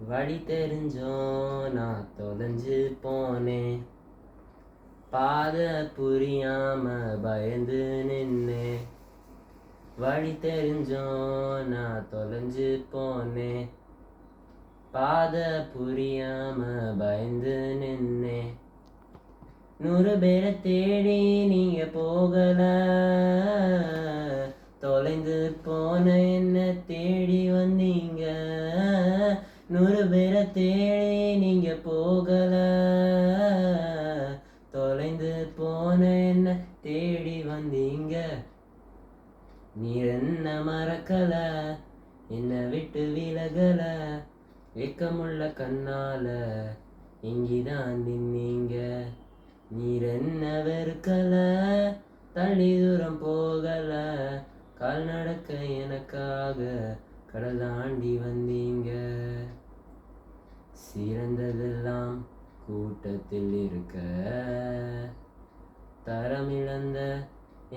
வழி தெரிஞ்சோம் நான் தொலைஞ்சு போனேன், பாதை புரியாம பயந்து நின்னேன். வழி தெரிஞ்சோம் நான் தொலைஞ்சு போனேன், பாதை புரியாம பயந்து நின்னேன். 100 பேரை தேடி நீங்க போகல, தொலைந்து போன என்ன தேடி வந்தீங்க. 100 பேரை தேடி நீங்க போகல, தொலைந்து போன என்ன தேடி வந்தீங்க. நீர் என்ன மறக்கல, என்ன விட்டு விலகல, வெக்கமுள்ள கண்ணால இங்கிதான் நின்னீங்க. நீர் என்ன வெறுக்கல, தள்ளி தூரம் போகல, கால் நடக்க எனக்காக கடல் தாண்டி வந்தீங்க. சிறந்ததெல்லாம் கூட்டத்தில் இருக்க, தரமிழந்த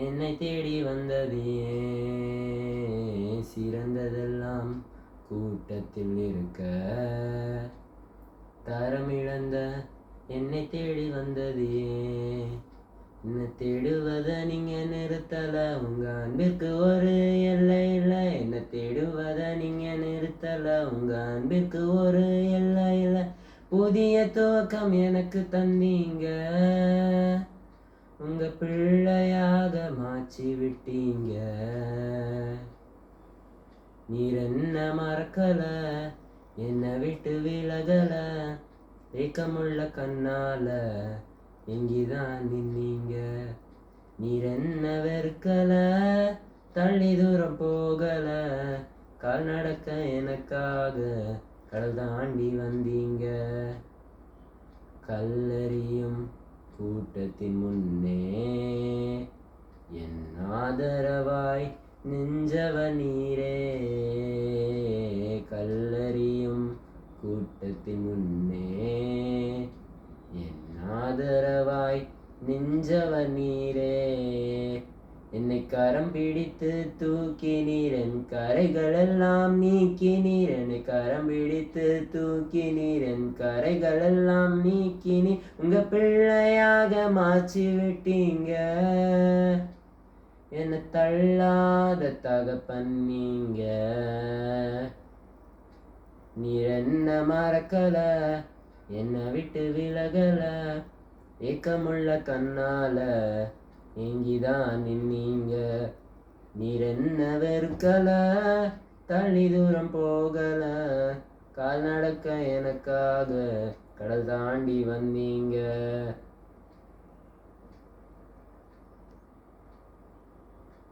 என்னை தேடி வந்தது ஏன்? சிறந்ததெல்லாம் கூட்டத்தில் இருக்க, தரமிழந்த என்னை தேடி வந்தது ஏன்? என்னை தேடுவத நீங்க நிறுத்தல, உங்க அன்பிற்கு ஒரு எல்லை இல்லை. என்னை தேடுவத நீங்க நிறுத்தல, உங்க அன்பிற்கு ஒரு எல்லை இல்லை. புதிய துவக்கம் எனக்கு தந்தீங்க, உங்க பிள்ளையாக மாற்றி விட்டீங்க. நீர் என்ன மறக்கல, என்னை விட்டு விலகல, ஏக்கமுள்ள கண்ணால எங்கிதான் நின்னீங்க. நீர் என்ன வெறுக்கல, தள்ளி தூரம் போகல, கால் நடக்க எனக்காக கடல் தாண்டி வந்தீங்க. கல்லறியும் கூட்டத்தின் முன்னே என் ஆதரவாய் நெஞ்சவ நீரே. கல்லறியும் கூட்டத்தின் முன்னே என் ஆதரவாய் நெஞ்சவ நீரே. என்னை கரம் பிடித்து தூக்கி நீர், என் கரைகளெல்லாம் நீக்கி நீர். என்னை கரம் பிடித்து தூக்கி நீர், என் கரைகளெல்லாம் நீக்கி நீர். உங்க பிள்ளையாக மாற்றி விட்டீங்க, என்னை தள்ளாத தகப்பன் நீங்க. நீர் என்ன மறக்கல, என்னை விட்டு விலகல, ஏக்கமுள்ள கண்ணால எங்கிதான் நின்னீங்க. நீர் என்ன வெறுக்கல, தள்ளி தூரம் போகல, கால் நடக்க எனக்காக கடல் தாண்டி வந்தீங்க.